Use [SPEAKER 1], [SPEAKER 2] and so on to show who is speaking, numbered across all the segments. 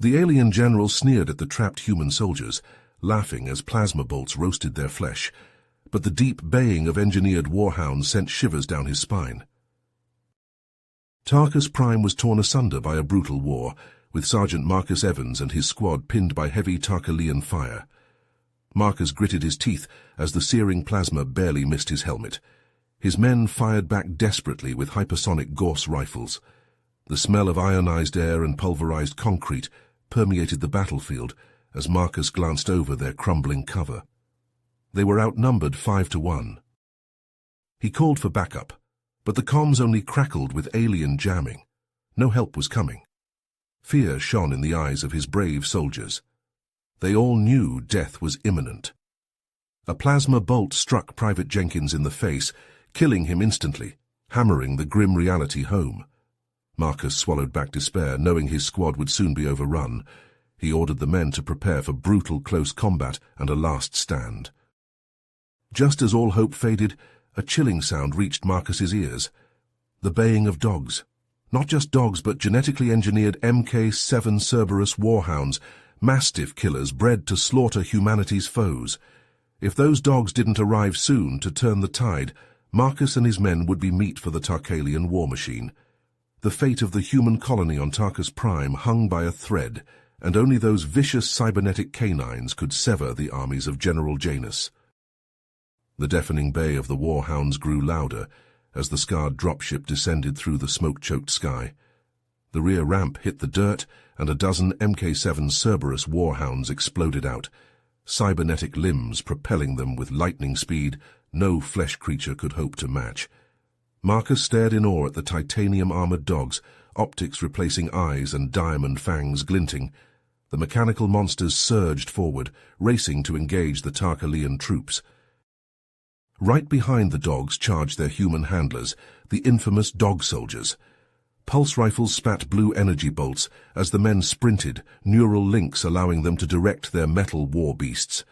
[SPEAKER 1] The alien general sneered at the trapped human soldiers, laughing as plasma bolts roasted their flesh, but the deep baying of engineered warhounds sent shivers down his spine. Tarkus Prime was torn asunder by a brutal war, with Sergeant Marcus Evans and his squad pinned by heavy Tarkalian fire. Marcus gritted his teeth as the searing plasma barely missed his helmet. His men fired back desperately with hypersonic Gauss rifles. The smell of ionized air and pulverized concrete permeated the battlefield as Marcus glanced over their crumbling cover. They were outnumbered 5-1. He called for backup, but the comms only crackled with alien jamming. No help was coming. Fear shone in the eyes of his brave soldiers. They all knew death was imminent. A plasma bolt struck Private Jenkins in the face, killing him instantly, hammering the grim reality home. Marcus swallowed back despair, knowing his squad would soon be overrun. He ordered the men to prepare for brutal close combat and a last stand. Just as all hope faded, a chilling sound reached Marcus's ears. The baying of dogs. Not just dogs, but genetically engineered Mk7 Cerberus warhounds, mastiff killers bred to slaughter humanity's foes. If those dogs didn't arrive soon to turn the tide, Marcus and his men would be meat for the Tarkalian war machine. The fate of the human colony on Tarkus Prime hung by a thread, and only those vicious cybernetic canines could sever the armies of General Janus. The deafening bay of the warhounds grew louder as the scarred dropship descended through the smoke-choked sky. The rear ramp hit the dirt, and a dozen Mk7 Cerberus warhounds exploded out, cybernetic limbs propelling them with lightning speed no flesh creature could hope to match. Marcus stared in awe at the titanium-armored dogs, optics replacing eyes and diamond fangs glinting. The mechanical monsters surged forward, racing to engage the Tarkalian troops. Right behind the dogs charged their human handlers, the infamous dog soldiers. Pulse rifles spat blue energy bolts as the men sprinted, neural links allowing them to direct their metal war beasts.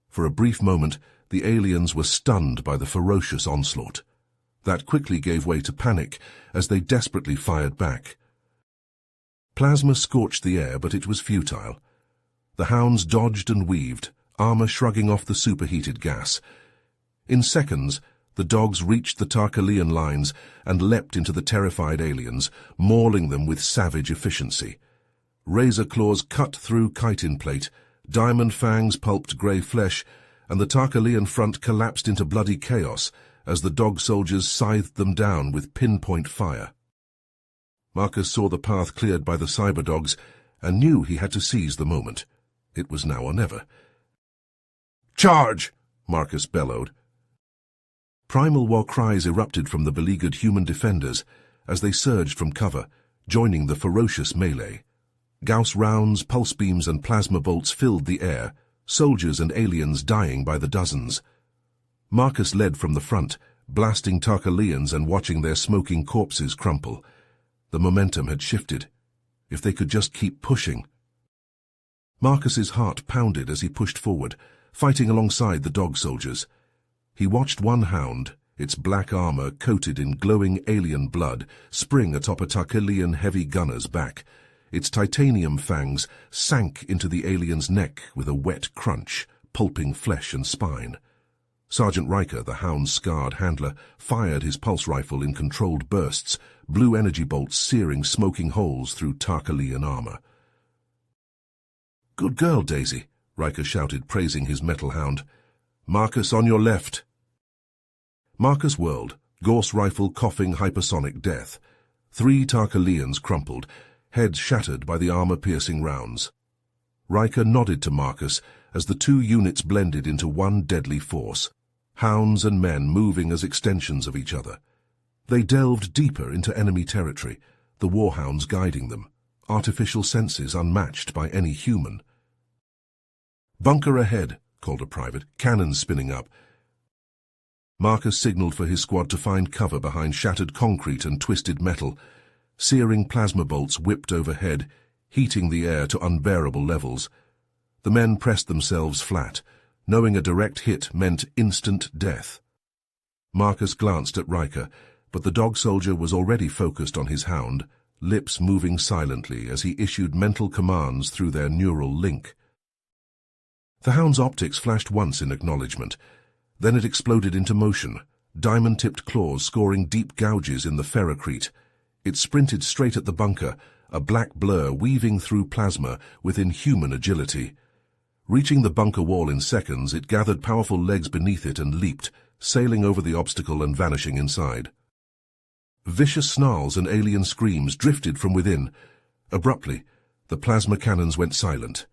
[SPEAKER 1] For a brief moment, the aliens were stunned by the ferocious onslaught. That quickly gave way to panic as they desperately fired back. Plasma scorched the air, but it was futile. The hounds dodged and weaved, armor shrugging off the superheated gas. In seconds, the dogs reached the Tarkalian lines and leapt into the terrified aliens, mauling them with savage efficiency. Razor claws cut through chitin plate, diamond fangs pulped grey flesh, and the Tarkalian front collapsed into bloody chaos as the dog soldiers scythed them down with pinpoint fire. Marcus saw the path cleared by the cyberdogs and knew he had to seize the moment. It was now or never. "Charge!" Marcus bellowed. Primal war cries erupted from the beleaguered human defenders as they surged from cover, joining the ferocious melee. Gauss rounds, pulse beams and plasma bolts filled the air, soldiers and aliens dying by the dozens. Marcus led from the front, blasting Tarkalians and watching their smoking corpses crumple. The momentum had shifted. If they could just keep pushing. Marcus's heart pounded as he pushed forward, fighting alongside the dog soldiers. He watched one hound, its black armor coated in glowing alien blood, spring atop a Tarkalian heavy gunner's back. Its titanium fangs sank into the alien's neck with a wet crunch, pulping flesh and spine. Sergeant Riker, the hound's scarred handler, fired his pulse rifle in controlled bursts, blue energy bolts searing smoking holes through Tarkalian armor. "Good girl, Daisy," Riker shouted, praising his metal hound. "Marcus, on your left." Marcus whirled, Gauss rifle coughing hypersonic death. 3 Tarkalians crumpled, heads shattered by the armor-piercing rounds. Riker nodded to Marcus as the 2 units blended into one deadly force, hounds and men moving as extensions of each other. They delved deeper into enemy territory, the warhounds guiding them, artificial senses unmatched by any human. "Bunker ahead," called a private, cannons spinning up. Marcus signaled for his squad to find cover behind shattered concrete and twisted metal. Searing plasma bolts whipped overhead, heating the air to unbearable levels. The men pressed themselves flat, knowing a direct hit meant instant death. Marcus glanced at Riker, but the dog soldier was already focused on his hound, lips moving silently as he issued mental commands through their neural link. The hound's optics flashed once in acknowledgement. Then it exploded into motion, diamond-tipped claws scoring deep gouges in the ferrocrete. It sprinted straight at the bunker, a black blur weaving through plasma with inhuman agility. Reaching the bunker wall in seconds, it gathered powerful legs beneath it and leaped, sailing over the obstacle and vanishing inside. Vicious snarls and alien screams drifted from within. Abruptly, the plasma cannons went silent.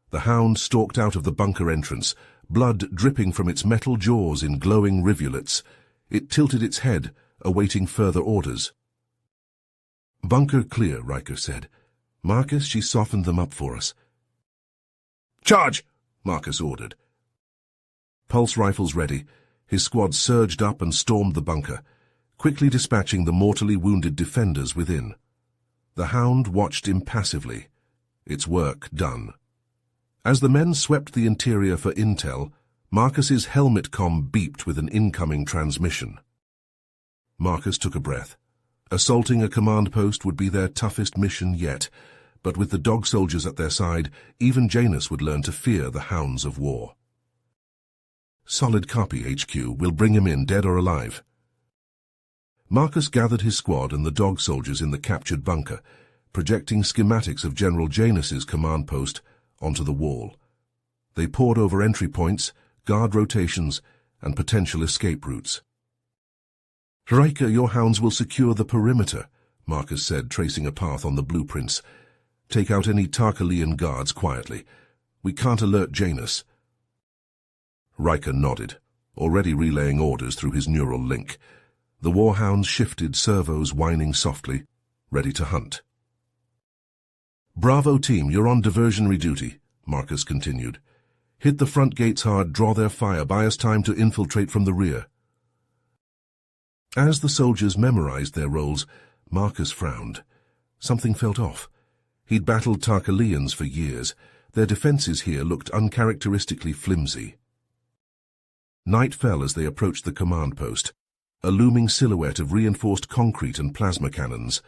[SPEAKER 1] The hound stalked out of the bunker entrance, blood dripping from its metal jaws in glowing rivulets. It tilted its head, awaiting further orders. "Bunker clear," Riker said. "Marcus, she softened them up for us." "Charge!" Marcus ordered. Pulse rifles ready, his squad surged up and stormed the bunker, quickly dispatching the mortally wounded defenders within. The hound watched impassively, its work done. As the men swept the interior for intel, Marcus's helmet comm beeped with an incoming transmission. Marcus took a breath. Assaulting a command post would be their toughest mission yet, but with the dog soldiers at their side, even Janus would learn to fear the hounds of war. "Solid copy, HQ. We'll bring him in, dead or alive." Marcus gathered his squad and the dog soldiers in the captured bunker, projecting schematics of General Janus's command post onto the wall. They pored over entry points, guard rotations, and potential escape routes. "Riker, your hounds will secure the perimeter," Marcus said, tracing a path on the blueprints. "Take out any Tarkalian guards quietly. We can't alert Janus." Riker nodded, already relaying orders through his neural link. The warhounds shifted, servos whining softly, ready to hunt. "Bravo team, you're on diversionary duty," Marcus continued. "Hit the front gates hard, draw their fire, buy us time to infiltrate from the rear." As the soldiers memorized their roles, Marcus frowned. Something felt off. He'd battled Tarkalians for years. Their defenses here looked uncharacteristically flimsy. Night fell as they approached the command post, a looming silhouette of reinforced concrete and plasma cannons.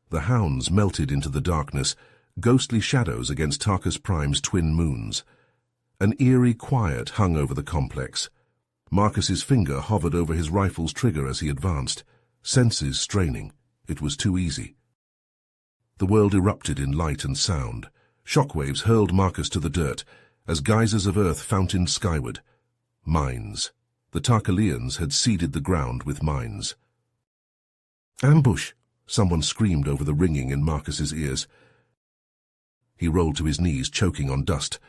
[SPEAKER 1] The hounds melted into the darkness, ghostly shadows against Tarkus Prime's twin moons. An eerie quiet hung over the complex. Marcus's finger hovered over his rifle's trigger as he advanced, senses straining. It was too easy. The world erupted in light and sound. Shockwaves hurled Marcus to the dirt, as geysers of earth fountained skyward. Mines. The Tarkalians had seeded the ground with mines. "Ambush!" Someone screamed over the ringing in Marcus's ears. He rolled to his knees, choking on dust.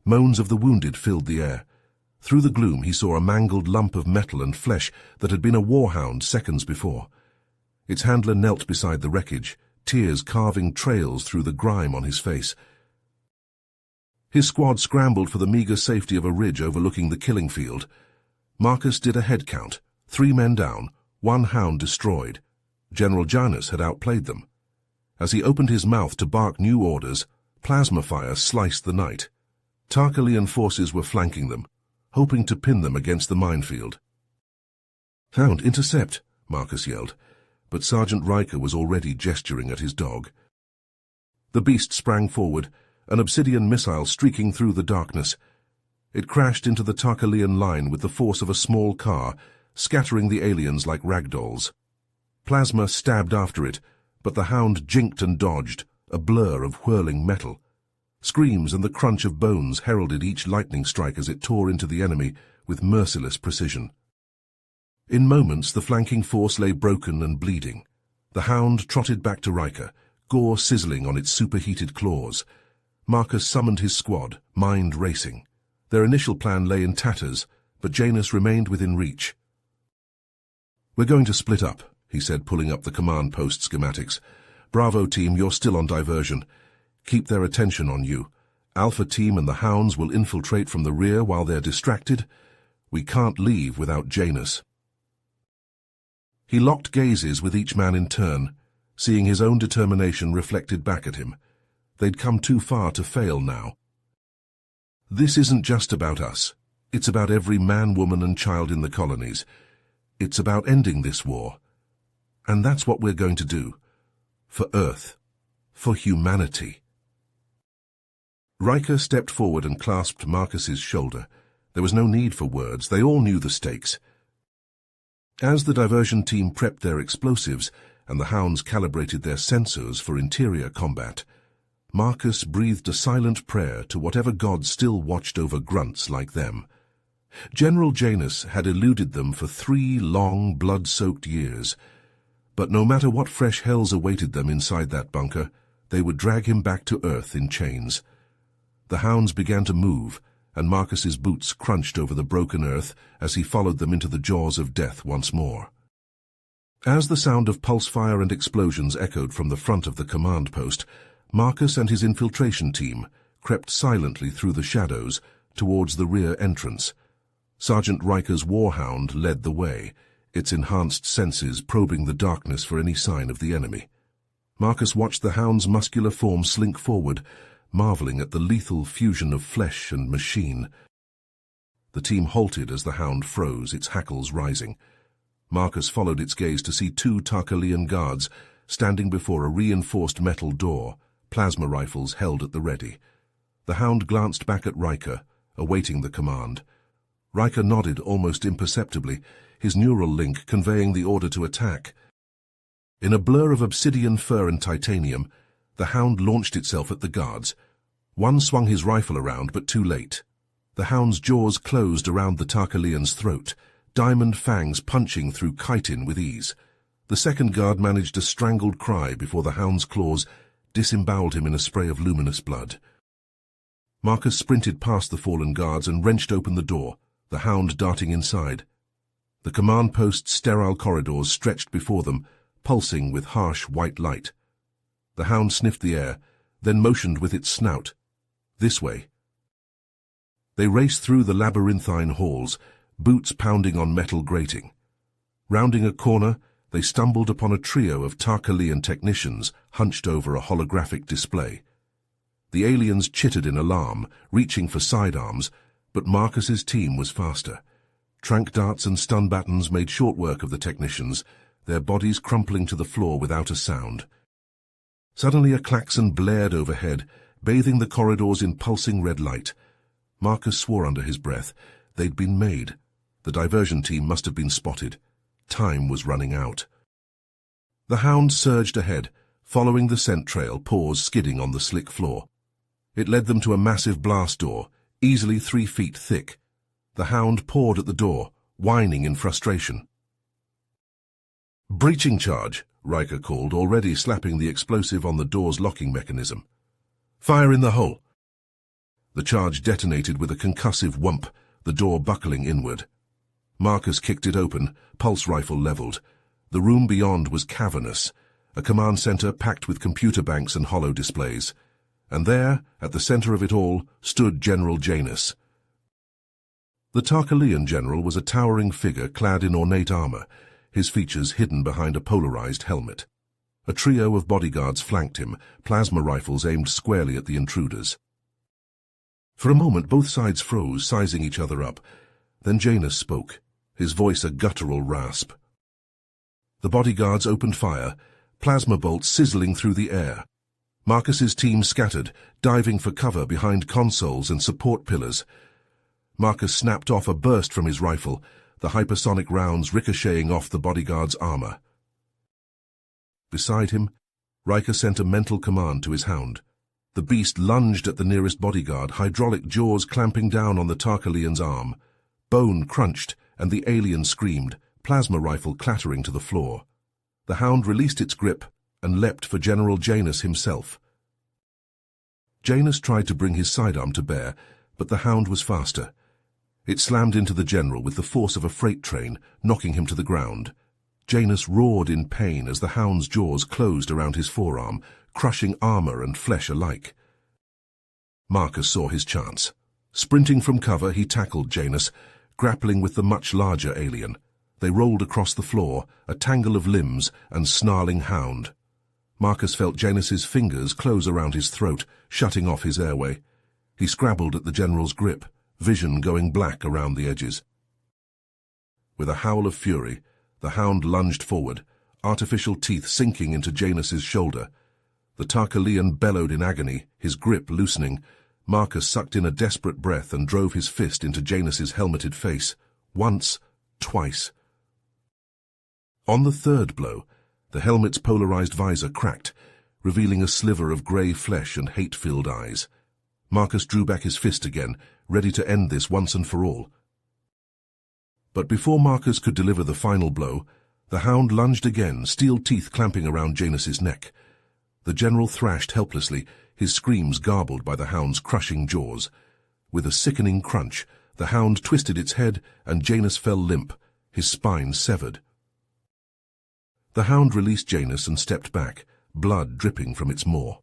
[SPEAKER 1] Moans of the wounded filled the air. Through the gloom he saw a mangled lump of metal and flesh that had been a warhound seconds before. Its handler knelt beside the wreckage, tears carving trails through the grime on his face. His squad scrambled for the meager safety of a ridge overlooking the killing field. Marcus did a head count. 3 men down, 1 hound destroyed. General Janus had outplayed them. As he opened his mouth to bark new orders, plasma fire sliced the night. Tarkalian forces were flanking them, hoping to pin them against the minefield. "Hound, intercept!" Marcus yelled, but Sergeant Riker was already gesturing at his dog. The beast sprang forward, an obsidian missile streaking through the darkness. It crashed into the Tarkalian line with the force of a small car, scattering the aliens like ragdolls. Plasma stabbed after it, but the hound jinked and dodged, a blur of whirling metal. Screams and the crunch of bones heralded each lightning strike as it tore into the enemy with merciless precision. In moments, the flanking force lay broken and bleeding. The hound trotted back to Riker, gore sizzling on its superheated claws. Marcus summoned his squad, mind racing. Their initial plan lay in tatters, but Janus remained within reach. "We're going to split up," he said, pulling up the command post schematics. "Bravo team, you're still on diversion. Keep their attention on you. Alpha team and the hounds will infiltrate from the rear while they're distracted. We can't leave without Janus." He locked gazes with each man in turn, seeing his own determination reflected back at him. They'd come too far to fail now. "This isn't just about us. It's about every man, woman, and child in the colonies. It's about ending this war. And that's what we're going to do. for Earth, for humanity. Riker stepped forward and clasped Marcus's shoulder. There was no need for words. They all knew the stakes. As the diversion team prepped their explosives and the hounds calibrated their sensors for interior combat, Marcus breathed a silent prayer to whatever god still watched over grunts like them. General Janus had eluded them for 3 long, blood-soaked years, but no matter what fresh hells awaited them inside that bunker, they would drag him back to Earth in chains. The hounds began to move, and Marcus's boots crunched over the broken earth as he followed them into the jaws of death once more. As the sound of pulse fire and explosions echoed from the front of the command post, Marcus and his infiltration team crept silently through the shadows towards the rear entrance. Sergeant Riker's warhound led the way, its enhanced senses probing the darkness for any sign of the enemy. Marcus watched the hound's muscular form slink forward, marveling at the lethal fusion of flesh and machine. The team halted as the hound froze, its hackles rising. Marcus followed its gaze to see 2 Tarkalian guards standing before a reinforced metal door, plasma rifles held at the ready. The hound glanced back at Riker, awaiting the command. Riker nodded almost imperceptibly, his neural link conveying the order to attack. In a blur of obsidian fur and titanium, the hound launched itself at the guards. One swung his rifle around, but too late. The hound's jaws closed around the Tarkalian's throat, diamond fangs punching through chitin with ease. The second guard managed a strangled cry before the hound's claws disemboweled him in a spray of luminous blood. Marcus sprinted past the fallen guards and wrenched open the door, the hound darting inside. The command post's sterile corridors stretched before them, pulsing with harsh white light. The hound sniffed the air, then motioned with its snout. This way. They raced through the labyrinthine halls, boots pounding on metal grating. Rounding a corner, they stumbled upon a trio of Tarkalian technicians hunched over a holographic display. The aliens chittered in alarm, reaching for sidearms, but Marcus's team was faster. Trank darts and stun batons made short work of the technicians, their bodies crumpling to the floor without a sound. Suddenly a klaxon blared overhead, bathing the corridors in pulsing red light. Marcus swore under his breath. They'd been made. The diversion team must have been spotted. Time was running out. The hound surged ahead, following the scent trail, paws skidding on the slick floor. It led them to a massive blast door, easily 3 feet thick. The hound pawed at the door, whining in frustration. "Breaching charge," Riker called, already slapping the explosive on the door's locking mechanism. "Fire in the hole." The charge detonated with a concussive whump, the door buckling inward. Marcus kicked it open, pulse rifle leveled. The room beyond was cavernous, a command center packed with computer banks and holo displays. And there, at the center of it all, stood General Janus. The Tarkalian general was a towering figure clad in ornate armor, his features hidden behind a polarized helmet. A trio of bodyguards flanked him, plasma rifles aimed squarely at the intruders. For a moment both sides froze, sizing each other up. Then Janus spoke, his voice a guttural rasp. The bodyguards opened fire, plasma bolts sizzling through the air. Marcus's team scattered, diving for cover behind consoles and support pillars. Marcus snapped off a burst from his rifle, the hypersonic rounds ricocheting off the bodyguard's armor. Beside him, Riker sent a mental command to his hound. The beast lunged at the nearest bodyguard, hydraulic jaws clamping down on the Tarkalian's arm. Bone crunched, and the alien screamed, plasma rifle clattering to the floor. The hound released its grip and leapt for General Janus himself. Janus tried to bring his sidearm to bear, but the hound was faster. It slammed into the general with the force of a freight train, knocking him to the ground. Janus roared in pain as the hound's jaws closed around his forearm, crushing armor and flesh alike. Marcus saw his chance. Sprinting from cover, he tackled Janus, grappling with the much larger alien. They rolled across the floor, a tangle of limbs and snarling hound. Marcus felt Janus's fingers close around his throat, shutting off his airway. He scrabbled at the general's grip, vision going black around the edges. With a howl of fury, the hound lunged forward, artificial teeth sinking into Janus's shoulder. The Tarkalian bellowed in agony, his grip loosening. Marcus sucked in a desperate breath and drove his fist into Janus's helmeted face. Once, twice. On the third blow, the helmet's polarized visor cracked, revealing a sliver of grey flesh and hate-filled eyes. Marcus drew back his fist again, ready to end this once and for all. But before Marcus could deliver the final blow, the hound lunged again, steel teeth clamping around Janus's neck. The general thrashed helplessly, his screams garbled by the hound's crushing jaws. With a sickening crunch, the hound twisted its head and Janus fell limp, his spine severed. The hound released Janus and stepped back, blood dripping from its maw.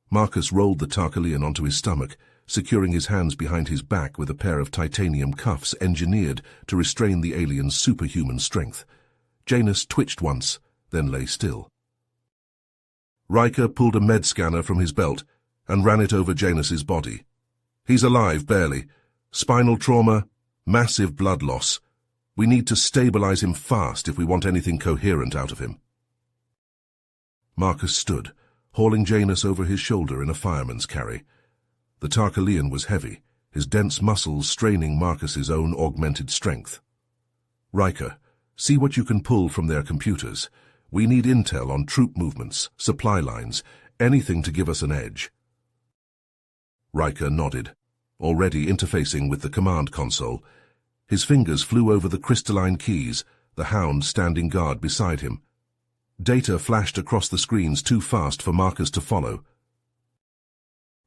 [SPEAKER 1] Marcus rolled the Tarkalian onto his stomach, securing his hands behind his back with a pair of titanium cuffs engineered to restrain the alien's superhuman strength. Janus twitched once, then lay still. Riker pulled a med scanner from his belt and ran it over Janus's body. He's alive, barely. Spinal trauma, massive blood loss. We need to stabilize him fast if we want anything coherent out of him. Marcus stood, hauling Janus over his shoulder in a fireman's carry. The Tarkalian was heavy, his dense muscles straining Marcus's own augmented strength. Riker, see what you can pull from their computers. We need intel on troop movements, supply lines, anything to give us an edge. Riker nodded, already interfacing with the command console. His fingers flew over the crystalline keys, the hound standing guard beside him. Data flashed across the screens too fast for Marcus to follow.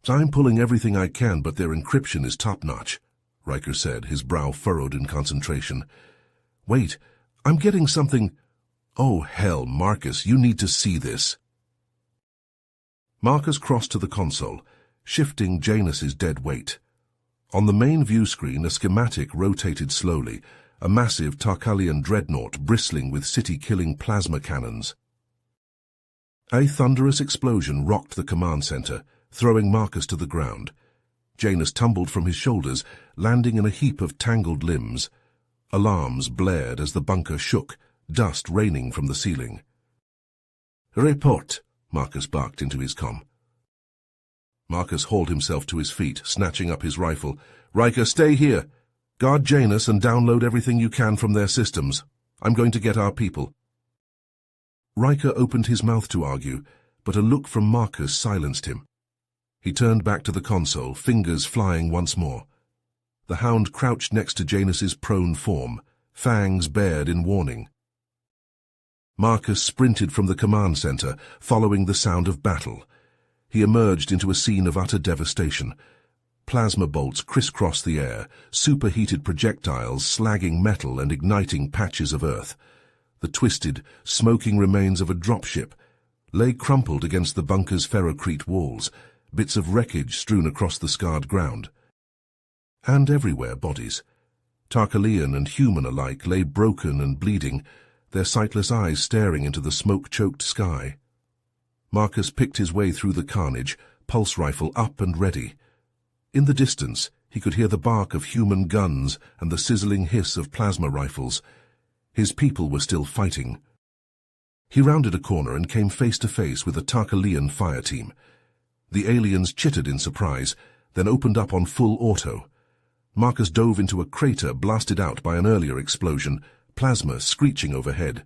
[SPEAKER 1] I'm pulling everything I can, but their encryption is top-notch, Riker said, his brow furrowed in concentration. Wait, I'm getting something... Oh, hell, Marcus, you need to see this. Marcus crossed to the console, shifting Janus's dead weight. On the main view screen, a schematic rotated slowly, a massive Tarkalian dreadnought bristling with city-killing plasma cannons. A thunderous explosion rocked the command center, throwing Marcus to the ground. Janus tumbled from his shoulders, landing in a heap of tangled limbs. Alarms blared as the bunker shook, dust raining from the ceiling. Report, Marcus barked into his comm. Marcus hauled himself to his feet, snatching up his rifle. Riker, stay here. Guard Janus and download everything you can from their systems. I'm going to get our people. Riker opened his mouth to argue, but a look from Marcus silenced him. He turned back to the console, fingers flying once more. The hound crouched next to Janus's prone form, fangs bared in warning. Marcus sprinted from the command center, following the sound of battle. He emerged into a scene of utter devastation. Plasma bolts crisscrossed the air, superheated projectiles slagging metal and igniting patches of earth. The twisted, smoking remains of a dropship lay crumpled against the bunker's ferrocrete walls, bits of wreckage strewn across the scarred ground. And everywhere bodies. Tarkalian and human alike lay broken and bleeding, their sightless eyes staring into the smoke-choked sky. Marcus picked his way through the carnage, pulse rifle up and ready. In the distance, he could hear the bark of human guns and the sizzling hiss of plasma rifles. His people were still fighting. He rounded a corner and came face to face with a Tarkalian fire team. The aliens chittered in surprise, then opened up on full auto. Marcus dove into a crater blasted out by an earlier explosion, plasma screeching overhead.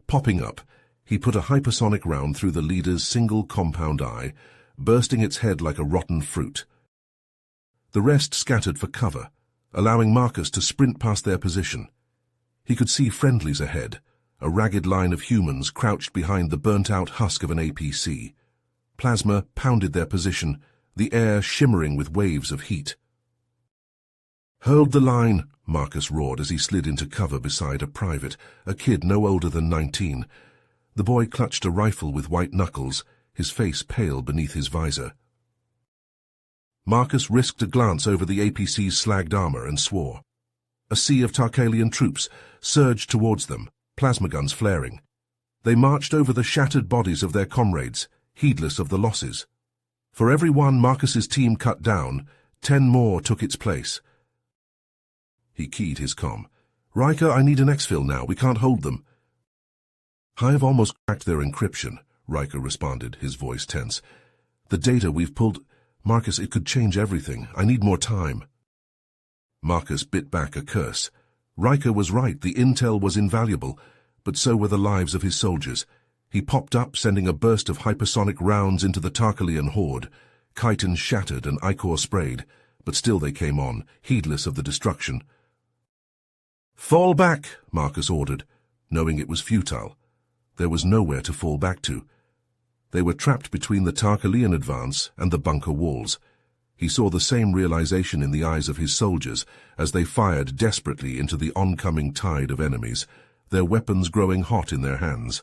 [SPEAKER 1] Popping up, he put a hypersonic round through the leader's single compound eye, bursting its head like a rotten fruit. The rest scattered for cover, allowing Marcus to sprint past their position. He could see friendlies ahead, a ragged line of humans crouched behind the burnt-out husk of an APC. Plasma pounded their position, the air shimmering with waves of heat. "Hold the line," Marcus roared as he slid into cover beside a private, a kid no older than 19. The boy clutched a rifle with white knuckles, his face pale beneath his visor. Marcus risked a glance over the APC's slagged armor and swore. A sea of Tarkalian troops surged towards them, plasma guns flaring. They marched over the shattered bodies of their comrades, heedless of the losses. For every one Marcus's team cut down, 10 more took its place. He keyed his comm. "Riker, I need an exfil now. We can't hold them." I've almost cracked their encryption, Riker responded, his voice tense. The data we've pulled... Marcus, it could change everything. I need more time. Marcus bit back a curse. Riker was right, the intel was invaluable, but so were the lives of his soldiers. He popped up, sending a burst of hypersonic rounds into the Tarkalian horde. Chiton shattered and Ichor sprayed, but still they came on, heedless of the destruction. Fall back, Marcus ordered, knowing it was futile. There was nowhere to fall back to. They were trapped between the Tarkalian advance and the bunker walls. He saw the same realization in the eyes of his soldiers as they fired desperately into the oncoming tide of enemies, their weapons growing hot in their hands.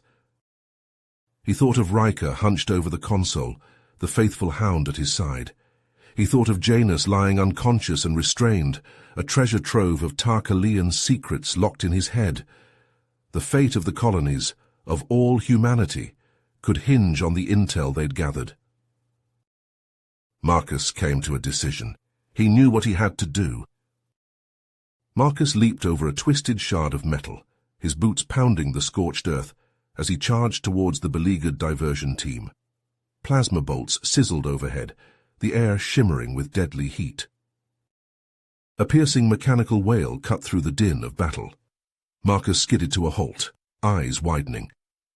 [SPEAKER 1] He thought of Riker hunched over the console, the faithful hound at his side. He thought of Janus lying unconscious and restrained, a treasure trove of Tarkalian secrets locked in his head. The fate of the colonies, of all humanity, could hinge on the intel they'd gathered. Marcus came to a decision. He knew what he had to do. Marcus leaped over a twisted shard of metal, his boots pounding the scorched earth, as he charged towards the beleaguered diversion team. Plasma bolts sizzled overhead, the air shimmering with deadly heat. A piercing mechanical wail cut through the din of battle. Marcus skidded to a halt, eyes widening.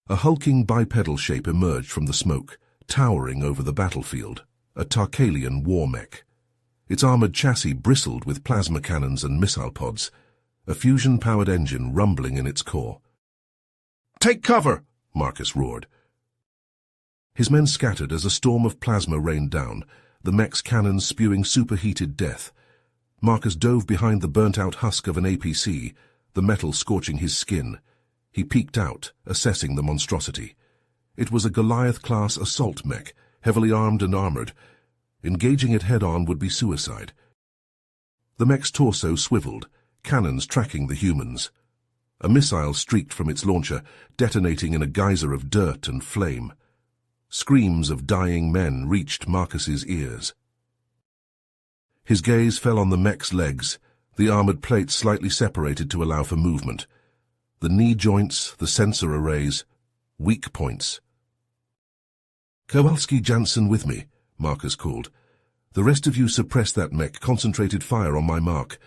[SPEAKER 1] A hulking bipedal shape emerged from the smoke, towering over the battlefield, a Tarkalian war mech. Its armored chassis bristled with plasma cannons and missile pods, a fusion-powered engine rumbling in its core. "Take cover!" Marcus roared. His men scattered as a storm of plasma rained down, the mech's cannons spewing superheated death. Marcus dove behind the burnt-out husk of an APC, the metal scorching his skin. He peeked out, assessing the monstrosity. It was a Goliath-class assault mech, heavily armed and armored. Engaging it head-on would be suicide. The mech's torso swiveled, cannons tracking the humans. A missile streaked from its launcher, detonating in a geyser of dirt and flame. Screams of dying men reached Marcus's ears. His gaze fell on the mech's legs, the armored plates slightly separated to allow for movement. The knee joints, the sensor arrays, weak points. "Kowalski-Jansen with me," Marcus called. "The rest of you suppress that mech, concentrated fire on my mark."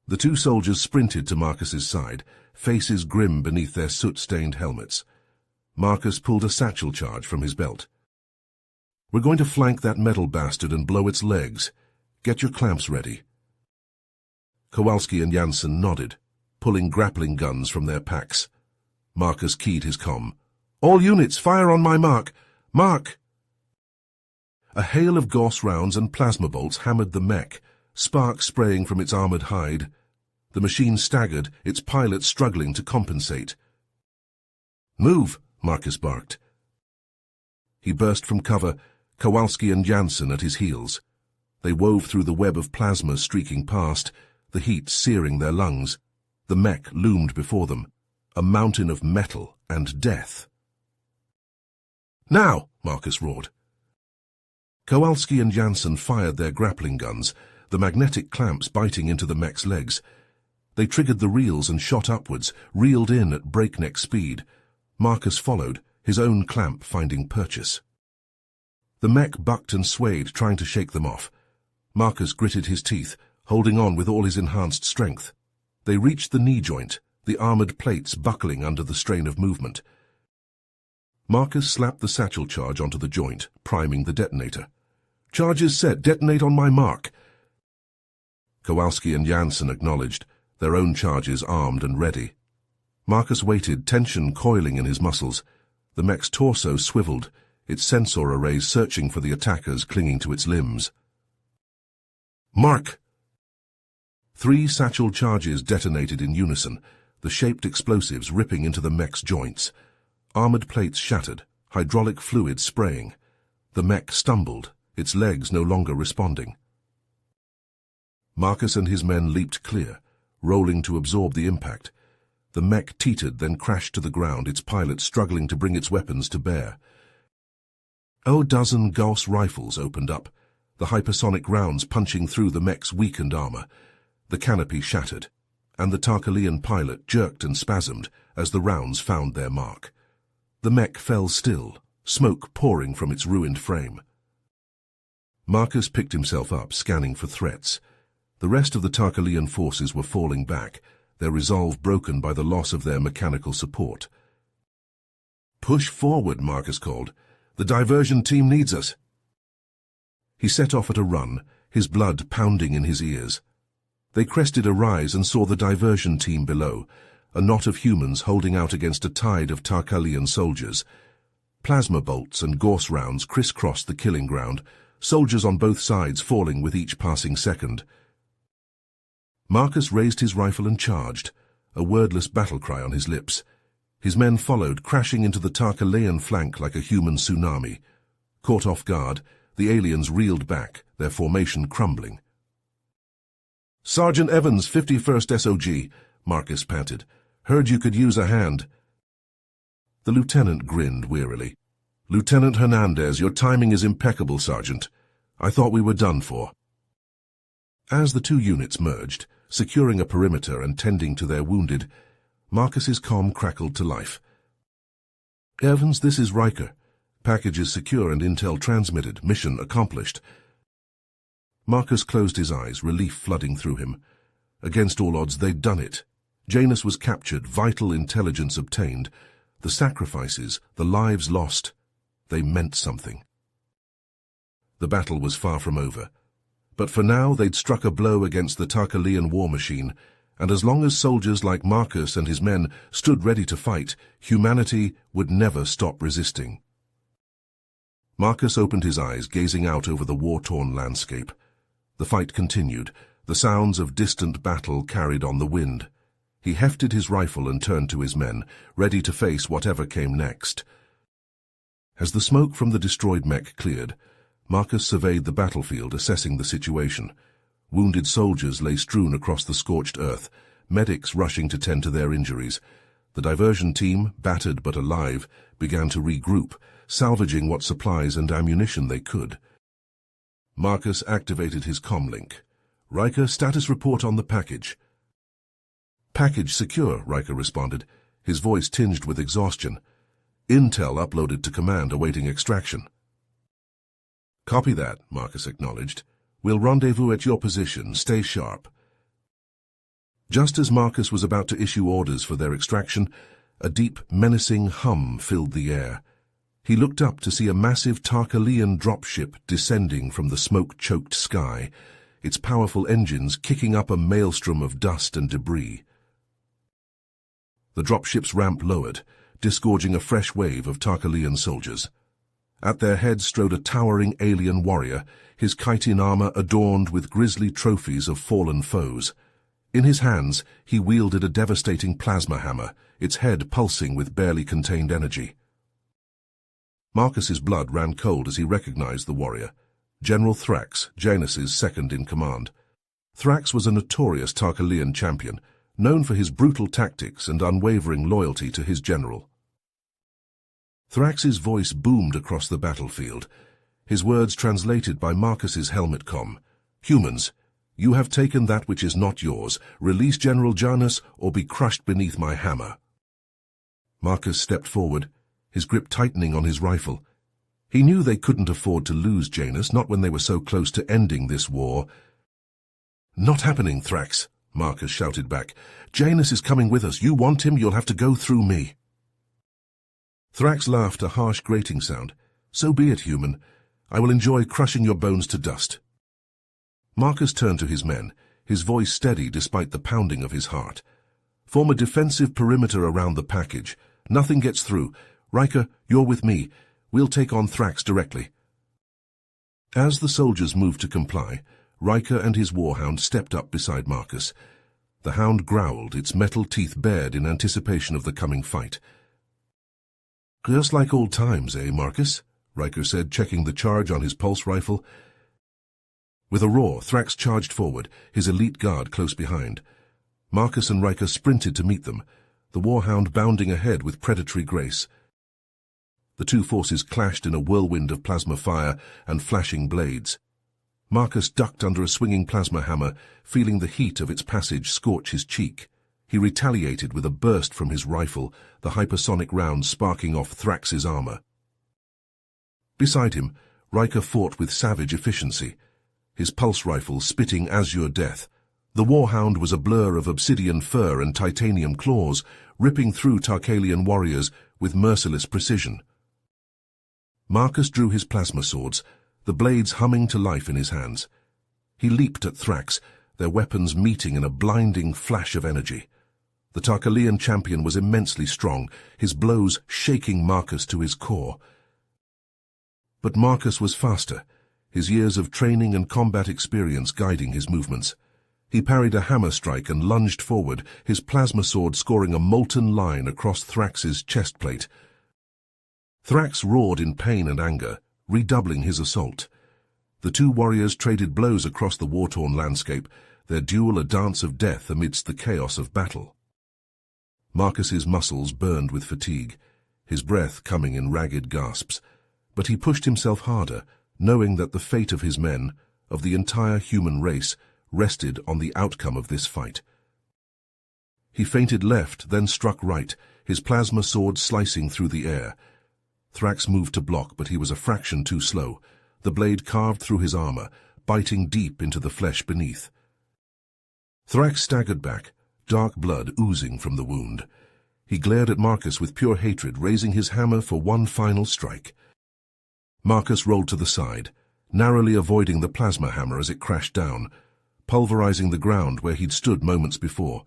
[SPEAKER 1] The two soldiers sprinted to Marcus's side, faces grim beneath their soot-stained helmets. Marcus pulled a satchel charge from his belt. "We're going to flank that metal bastard and blow its legs. Get your clamps ready." Kowalski and Jansen nodded, pulling grappling guns from their packs. Marcus keyed his comm. "All units, fire on my mark! Mark!" A hail of Gauss rounds and plasma bolts hammered the mech, sparks spraying from its armored hide. The machine staggered, its pilot struggling to compensate. "Move!" Marcus barked. He burst from cover, Kowalski and Jansen at his heels. They wove through the web of plasma streaking past, the heat searing their lungs. The mech loomed before them, a mountain of metal and death. "Now!" Marcus roared. Kowalski and Jansen fired their grappling guns, the magnetic clamps biting into the mech's legs. They triggered the reels and shot upwards, reeled in at breakneck speed. Marcus followed, his own clamp finding purchase. The mech bucked and swayed, trying to shake them off. Marcus gritted his teeth, holding on with all his enhanced strength. They reached the knee joint, the armored plates buckling under the strain of movement. Marcus slapped the satchel charge onto the joint, priming the detonator. "Charges set, detonate on my mark." Kowalski and Jansen acknowledged, their own charges armed and ready. Marcus waited, tension coiling in his muscles. The mech's torso swiveled, its sensor arrays searching for the attackers clinging to its limbs. "Mark!" 3 satchel charges detonated in unison, the shaped explosives ripping into the mech's joints. Armored plates shattered, hydraulic fluid spraying. The mech stumbled, its legs no longer responding. Marcus and his men leaped clear, rolling to absorb the impact. The mech teetered, then crashed to the ground, its pilot struggling to bring its weapons to bear. A dozen Gauss rifles opened up, the hypersonic rounds punching through the mech's weakened armor. The canopy shattered. and the Tarkalian pilot jerked and spasmed as the rounds found their mark. The mech fell still, smoke pouring from its ruined frame. Marcus picked himself up, scanning for threats. The rest of the Tarkalian forces were falling back, their resolve broken by the loss of their mechanical support. "Push forward," Marcus called. "The diversion team needs us." He set off at a run, his blood pounding in his ears. They crested a rise and saw the diversion team below, a knot of humans holding out against a tide of Tarkalian soldiers. Plasma bolts and Gauss rounds crisscrossed the killing ground, soldiers on both sides falling with each passing second. Marcus raised his rifle and charged, a wordless battle cry on his lips. His men followed, crashing into the Tarkalian flank like a human tsunami. Caught off guard, the aliens reeled back, their formation crumbling. "Sergeant Evans, 51st SOG, Marcus panted. "Heard you could use a hand." The lieutenant grinned wearily. "Lieutenant Hernandez, your timing is impeccable, Sergeant. I thought we were done for." As the two units merged, securing a perimeter and tending to their wounded, Marcus's comm crackled to life. "Evans, this is Riker. Package is secure and intel transmitted. Mission accomplished." Marcus closed his eyes, relief flooding through him. Against all odds, they'd done it. Janus was captured, vital intelligence obtained. The sacrifices, the lives lost, they meant something. The battle was far from over. But for now, they'd struck a blow against the Tarkalian war machine, and as long as soldiers like Marcus and his men stood ready to fight, humanity would never stop resisting. Marcus opened his eyes, gazing out over the war-torn landscape. The fight continued, the sounds of distant battle carried on the wind. He hefted his rifle and turned to his men, ready to face whatever came next. As the smoke from the destroyed mech cleared, Marcus surveyed the battlefield, assessing the situation. Wounded soldiers lay strewn across the scorched earth, medics rushing to tend to their injuries. The diversion team, battered but alive, began to regroup, salvaging what supplies and ammunition they could. Marcus activated his comlink. "Riker, status report on the package." "Package secure," Riker responded, his voice tinged with exhaustion. "Intel uploaded to command awaiting extraction." "Copy that," Marcus acknowledged. "We'll rendezvous at your position. Stay sharp." Just as Marcus was about to issue orders for their extraction, a deep, menacing hum filled the air. He looked up to see a massive Tarkalian dropship descending from the smoke-choked sky, its powerful engines kicking up a maelstrom of dust and debris. The dropship's ramp lowered, disgorging a fresh wave of Tarkalian soldiers. At their head strode a towering alien warrior, his chitin armor adorned with grisly trophies of fallen foes. In his hands, he wielded a devastating plasma hammer, its head pulsing with barely contained energy. Marcus's blood ran cold as he recognized the warrior, General Thrax, Janus's second-in-command. Thrax was a notorious Tarkalian champion, known for his brutal tactics and unwavering loyalty to his general. Thrax's voice boomed across the battlefield, his words translated by Marcus's helmet comm. "Humans, you have taken that which is not yours. Release General Janus or be crushed beneath my hammer." Marcus stepped forward, his grip tightening on his rifle. He knew they couldn't afford to lose Janus, not when they were so close to ending this war. "Not happening, Thrax," Marcus shouted back. "Janus is coming with us. You want him, you'll have to go through me." Thrax laughed, a harsh grating sound. "So be it, human. I will enjoy crushing your bones to dust." Marcus turned to his men, his voice steady despite the pounding of his heart. "Form a defensive perimeter around the package. Nothing gets through. Riker, you're with me. We'll take on Thrax directly." As the soldiers moved to comply, Riker and his warhound stepped up beside Marcus. The hound growled, its metal teeth bared in anticipation of the coming fight. "Just like old times, eh, Marcus?" Riker said, checking the charge on his pulse rifle. With a roar, Thrax charged forward, his elite guard close behind. Marcus and Riker sprinted to meet them, the warhound bounding ahead with predatory grace. The two forces clashed in a whirlwind of plasma fire and flashing blades. Marcus ducked under a swinging plasma hammer, feeling the heat of its passage scorch his cheek. He retaliated with a burst from his rifle, the hypersonic round sparking off Thrax's armor. Beside him, Riker fought with savage efficiency, his pulse rifle spitting azure death. The warhound was a blur of obsidian fur and titanium claws, ripping through Tarkalian warriors with merciless precision. Marcus drew his plasma swords, the blades humming to life in his hands. He leaped at Thrax, their weapons meeting in a blinding flash of energy. The Tarkalian champion was immensely strong, his blows shaking Marcus to his core. But Marcus was faster, his years of training and combat experience guiding his movements. He parried a hammer strike and lunged forward, his plasma sword scoring a molten line across Thrax's chest plate. Thrax roared in pain and anger, redoubling his assault. The two warriors traded blows across the war-torn landscape, their duel a dance of death amidst the chaos of battle. Marcus's muscles burned with fatigue, his breath coming in ragged gasps, but he pushed himself harder, knowing that the fate of his men, of the entire human race, rested on the outcome of this fight. He feinted left, then struck right, his plasma sword slicing through the air. Thrax moved to block, but he was a fraction too slow. The blade carved through his armor, biting deep into the flesh beneath. Thrax staggered back, dark blood oozing from the wound. He glared at Marcus with pure hatred, raising his hammer for one final strike. Marcus rolled to the side, narrowly avoiding the plasma hammer as it crashed down, pulverizing the ground where he'd stood moments before.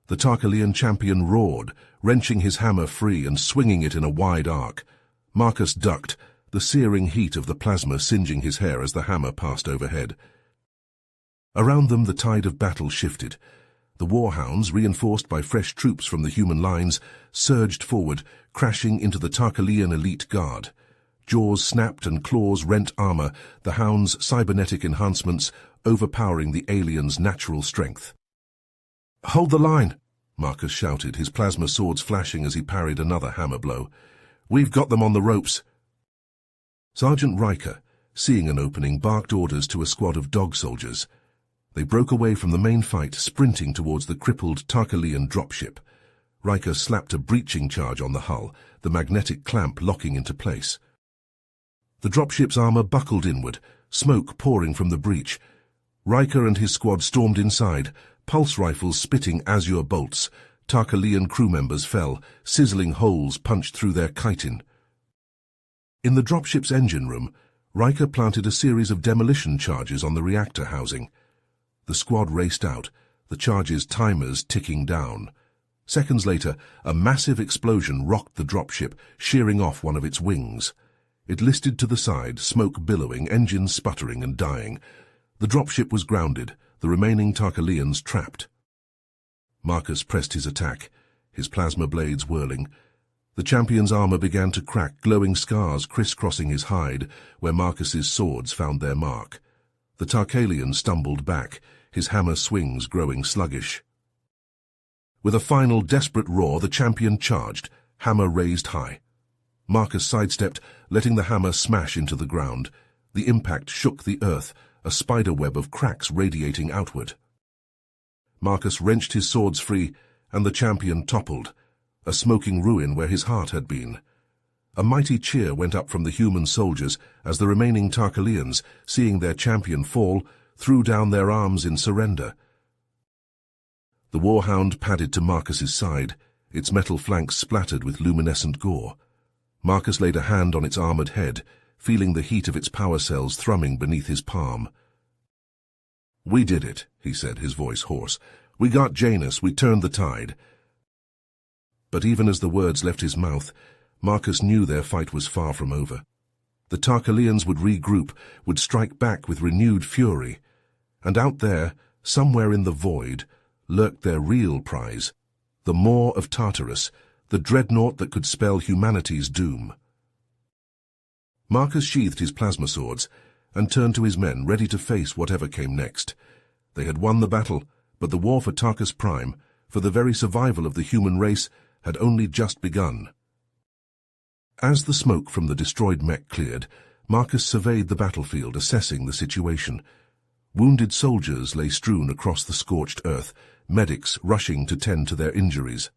[SPEAKER 1] The Tarkalian champion roared, wrenching his hammer free and swinging it in a wide arc. Marcus ducked, the searing heat of the plasma singeing his hair as the hammer passed overhead. Around them the tide of battle shifted. The warhounds, reinforced by fresh troops from the human lines, surged forward, crashing into the Tarkalian elite guard. Jaws snapped and claws rent armor, the hounds' cybernetic enhancements overpowering the aliens' natural strength. "Hold the line!" Marcus shouted, his plasma swords flashing as he parried another hammer blow. "We've got them on the ropes." Sergeant Riker, seeing an opening, barked orders to a squad of dog soldiers. They broke away from the main fight, sprinting towards the crippled Tarkalian dropship. Riker slapped a breaching charge on the hull, the magnetic clamp locking into place. The dropship's armor buckled inward, smoke pouring from the breach. Riker and his squad stormed inside, pulse rifles spitting azure bolts. Tarkalian crew members fell, sizzling holes punched through their chitin. In the dropship's engine room, Riker planted a series of demolition charges on the reactor housing. The squad raced out, the charges' timers ticking down. Seconds later, a massive explosion rocked the dropship, shearing off one of its wings. It listed to the side, smoke billowing, engines sputtering and dying. The dropship was grounded, the remaining Tarkalians trapped. Marcus pressed his attack, his plasma blades whirling. The champion's armor began to crack, glowing scars crisscrossing his hide, where Marcus's swords found their mark. The Tarkalian stumbled back, his hammer swings growing sluggish. With a final desperate roar, the champion charged, hammer raised high. Marcus sidestepped, letting the hammer smash into the ground. The impact shook the earth, a spider web of cracks radiating outward. Marcus wrenched his swords free, and the champion toppled, a smoking ruin where his heart had been. A mighty cheer went up from the human soldiers as the remaining Tarkalians, seeing their champion fall, threw down their arms in surrender. The warhound padded to Marcus's side, its metal flanks splattered with luminescent gore. Marcus laid a hand on its armored head, feeling the heat of its power cells thrumming beneath his palm. "We did it," he said, his voice hoarse. "We got Janus, we turned the tide." But even as the words left his mouth, Marcus knew their fight was far from over. The Tarkalians would regroup, would strike back with renewed fury. And out there, somewhere in the void, lurked their real prize, the Maw of Tartarus, the dreadnought that could spell humanity's doom. Marcus sheathed his plasma swords and turned to his men, ready to face whatever came next. They had won the battle, but the war for Tarkus Prime, for the very survival of the human race, had only just begun. As the smoke from the destroyed mech cleared, Marcus surveyed the battlefield, assessing the situation. Wounded soldiers lay strewn across the scorched earth, medics rushing to tend to their injuries.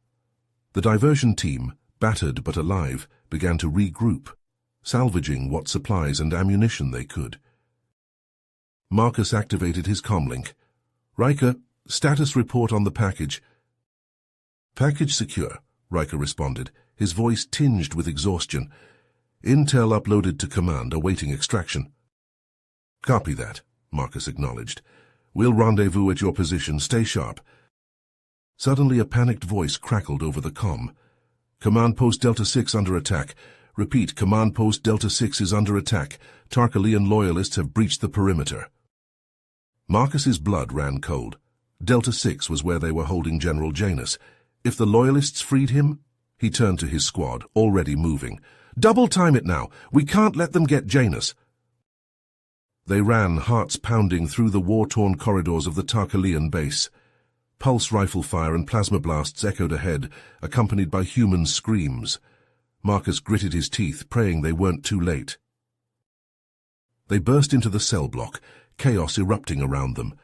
[SPEAKER 1] The diversion team, battered but alive, began to regroup, salvaging what supplies and ammunition they could. Marcus activated his comlink. "Riker, status report on the package." "Package secure," Riker responded, his voice tinged with exhaustion. "Intel uploaded to command, awaiting extraction." "Copy that," Marcus acknowledged. "We'll rendezvous at your position. Stay sharp." Suddenly a panicked voice crackled over the comm. "Command Post Delta 6 under attack. Repeat, Command Post Delta 6 is under attack. Tarkalian loyalists have breached the perimeter." Marcus's blood ran cold. Delta 6 was where they were holding General Janus. If the loyalists freed him? He turned to his squad, already moving. "Double time it now! We can't let them get Janus!" They ran, hearts pounding, through the war-torn corridors of the Tarkalian base. Pulse rifle fire and plasma blasts echoed ahead, accompanied by human screams. Marcus gritted his teeth, praying they weren't too late. They burst into the cell block, chaos erupting around them.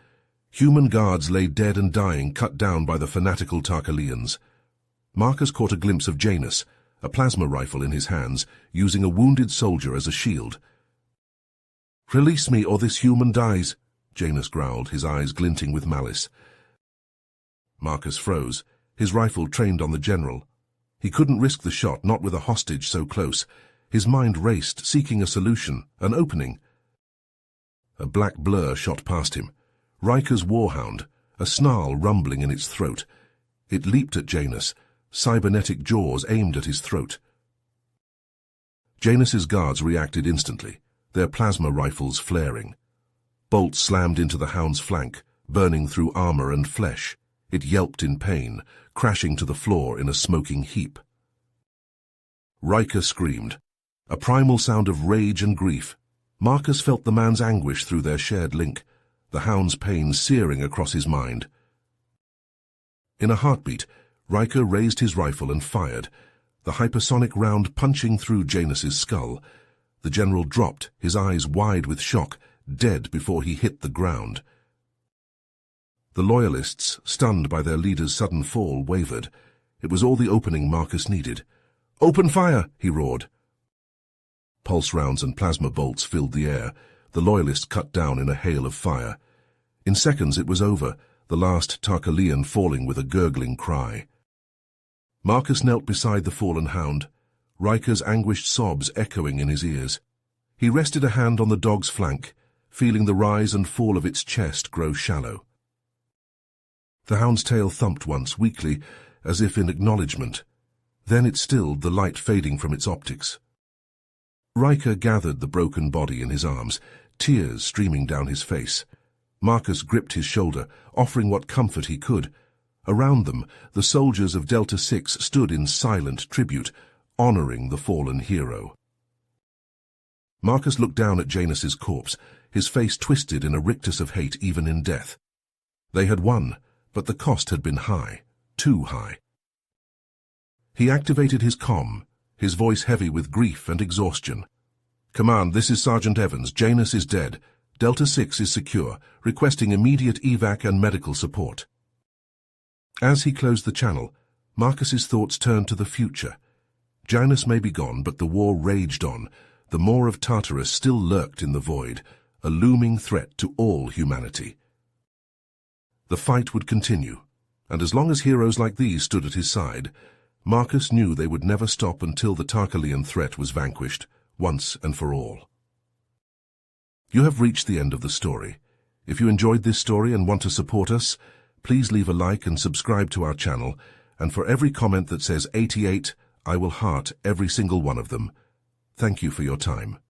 [SPEAKER 1] Human guards lay dead and dying, cut down by the fanatical Tarkalians. Marcus caught a glimpse of Janus, a plasma rifle in his hands, using a wounded soldier as a shield. "Release me, or this human dies," Janus growled, his eyes glinting with malice. Marcus froze, his rifle trained on the general. He couldn't risk the shot, not with a hostage so close. His mind raced, seeking a solution, an opening. A black blur shot past him. Riker's warhound, a snarl rumbling in its throat. It leaped at Janus, cybernetic jaws aimed at his throat. Janus's guards reacted instantly, their plasma rifles flaring. Bolts slammed into the hound's flank, burning through armor and flesh. It yelped in pain, crashing to the floor in a smoking heap. Riker screamed, a primal sound of rage and grief. Marcus felt the man's anguish through their shared link, the hound's pain searing across his mind. In a heartbeat, Riker raised his rifle and fired, the hypersonic round punching through Janus's skull. The general dropped, his eyes wide with shock, dead before he hit the ground. The loyalists, stunned by their leader's sudden fall, wavered. It was all the opening Marcus needed. "Open fire!" he roared. Pulse rounds and plasma bolts filled the air. The loyalists cut down in a hail of fire. In seconds it was over, the last Tarkalian falling with a gurgling cry. Marcus knelt beside the fallen hound, Riker's anguished sobs echoing in his ears. He rested a hand on the dog's flank, feeling the rise and fall of its chest grow shallow. The hound's tail thumped once, weakly, as if in acknowledgement. Then it stilled, the light fading from its optics. Riker gathered the broken body in his arms, tears streaming down his face. Marcus gripped his shoulder, offering what comfort he could. Around them, the soldiers of Delta 6 stood in silent tribute, honoring the fallen hero. Marcus looked down at Janus's corpse, his face twisted in a rictus of hate even in death. They had won, but the cost had been high, too high. He activated his comm, his voice heavy with grief and exhaustion. "Command, this is Sergeant Evans. Janus is dead. Delta 6 is secure, requesting immediate evac and medical support." As he closed the channel, Marcus's thoughts turned to the future. Janus may be gone, but the war raged on. The Maw of Tartarus still lurked in the void, a looming threat to all humanity. The fight would continue, and as long as heroes like these stood at his side, Marcus knew they would never stop until the Tarkalian threat was vanquished, once and for all. You have reached the end of the story. If you enjoyed this story and want to support us, please leave a like and subscribe to our channel, and for every comment that says 88, I will heart every single one of them. Thank you for your time.